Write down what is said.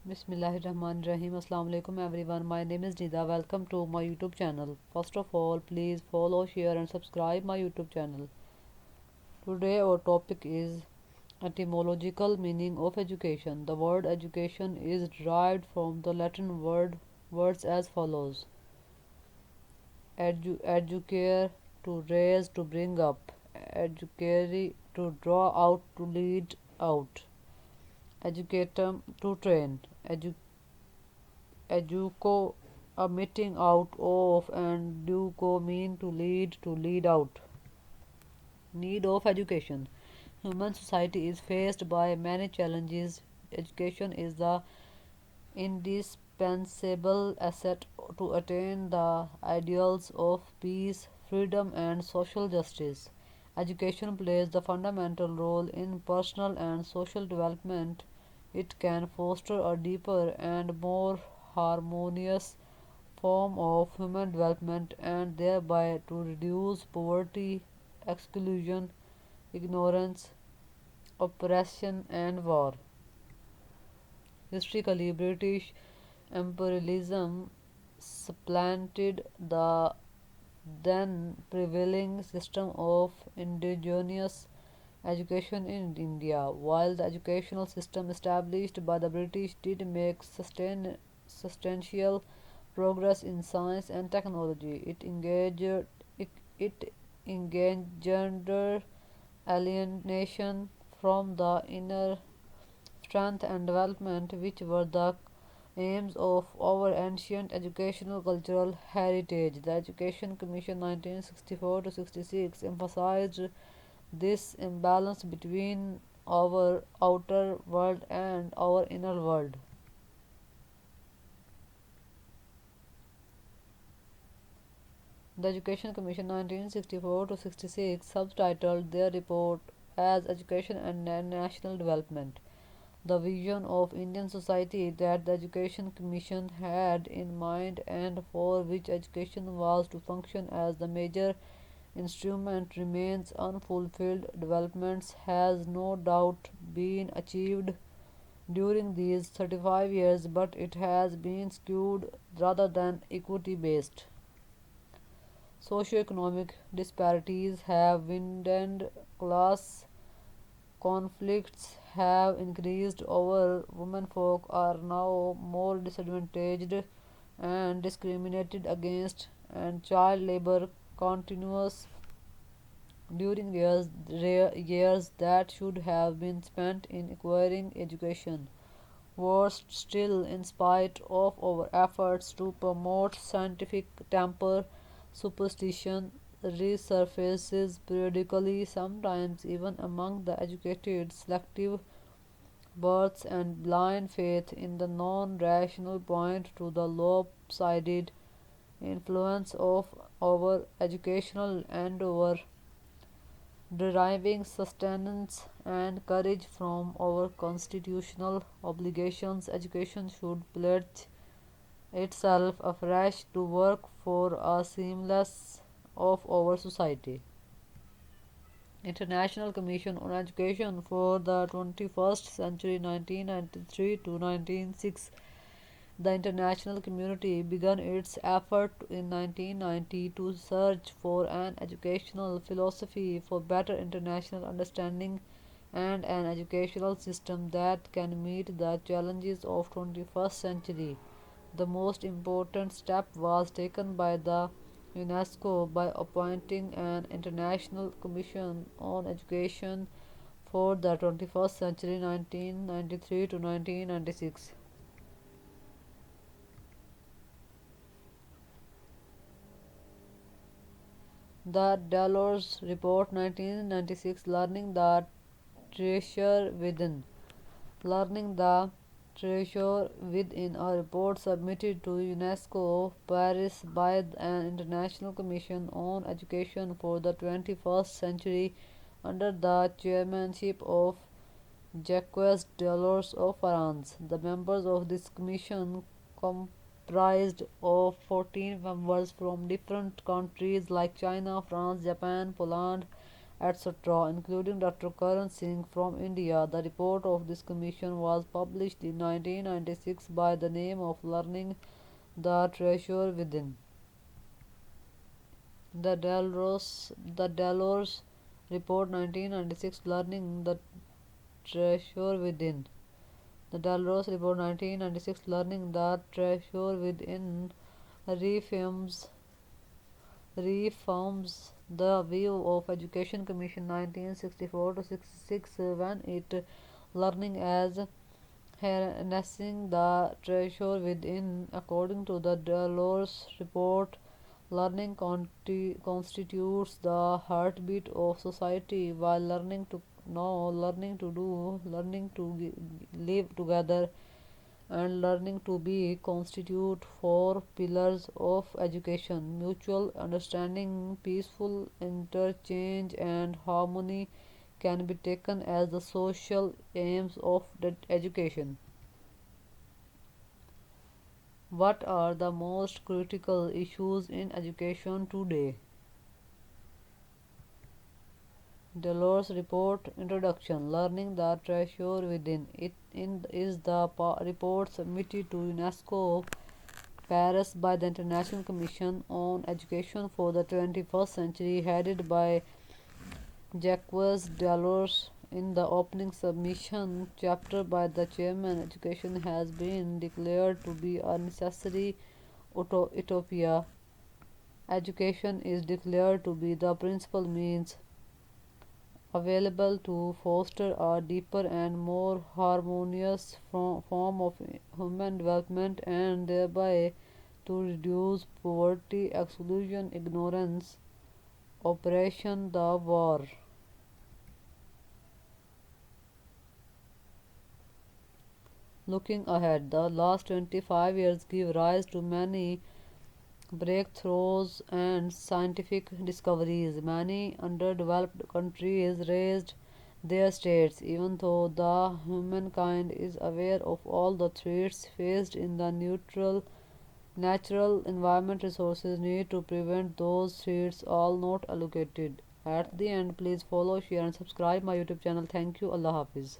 Bismillahirrahmanirrahim. Assalamu alaikum everyone. My name is Nida. Welcome to my YouTube channel. First of all, please follow, share and subscribe my YouTube channel. Today our topic is etymological meaning of education. The word education is derived from the Latin words as follows: educare, to raise, to bring up; educare, to draw out, to lead out; educatum, to train; educo, a meeting out of; and duco, mean, to lead out. Need of education. Human society is faced by many challenges. Education is the indispensable asset to attain the ideals of peace, freedom, and social justice. Education plays the fundamental role in personal and social development. It can foster a deeper and more harmonious form of human development and thereby to reduce poverty, exclusion, ignorance, oppression, and war. Historically, British imperialism supplanted the then prevailing system of indigenous education in India. While the educational system established by the British did make substantial progress in science and technology, it engendered alienation from the inner strength and development, which were the aims of our ancient educational cultural heritage. The Education Commission 1964 to 66 emphasized this imbalance between our outer world and our inner world. The Education Commission 1964 to 66 subtitled their report as Education and National Development. The vision of Indian society that the Education Commission had in mind and for which education was to function as the major instrument remains unfulfilled. Developments has no doubt been achieved during these 35 years, but it has been skewed rather than equity based. Socioeconomic disparities have widened, class conflicts have increased, our womenfolk are now more disadvantaged and discriminated against, and child labor continues during years that should have been spent in acquiring education. Worse still, in spite of our efforts to promote scientific temper, superstition resurfaces periodically, sometimes even among the educated, selective births and blind faith in the non rational point to the lopsided influence of our educational endeavor, deriving sustenance and courage from our constitutional obligations. Education should pledge itself afresh to work for a seamless of our society. International Commission on Education for the 21st Century 1993 to 1906. The international community began its effort in 1990 to search for an educational philosophy for better international understanding and an educational system that can meet the challenges of 21st century. The most important step was taken by the UNESCO by appointing an international commission on education for the 21st century 1993 to 1996. The delors report 1996, Learning the Treasure Within. Learning the Treasure Within, a report submitted to UNESCO Paris by an international commission on education for the 21st century under the chairmanship of Jacques Delors of France. The members of this commission comprised of 14 members from different countries like China, France, Japan, Poland, etc., including Dr. Karan Singh from India. The report of this commission was published in 1996 by the name of Learning the Treasure Within. The delors report 1996, Learning the Treasure Within. The delors report 1996, Learning the Treasure Within reforms reforms the view of Education Commission 1964 to 66 when it learning as harnessing the treasure within. According to the delors report, learning constitutes the heartbeat of society, while learning to know, learning to do, learning to live together, and learning to be constitute four pillars of education: mutual understanding, peaceful interchange, and harmony can be taken as the social aims of the education. What are the most critical issues in education today? Delors Report Introduction. Learning the Treasure Within. Is the report submitted to UNESCO Paris by the International Commission on Education for the 21st Century, headed by Jacques Delors. In the opening submission chapter by the chairman, education has been declared to be a necessary utopia. Education is declared to be the principal means available to foster a deeper and more harmonious form of human development, and thereby to reduce poverty, exclusion, ignorance. Operation the War. Looking ahead, the last 25 years give rise to many breakthroughs and scientific discoveries. Many underdeveloped countries raised their states, even though the humankind is aware of all the threats faced in the natural environment. Resources need to prevent those threats all not allocated. At the end, please follow, share and subscribe my YouTube channel. Thank you. Allah Hafiz.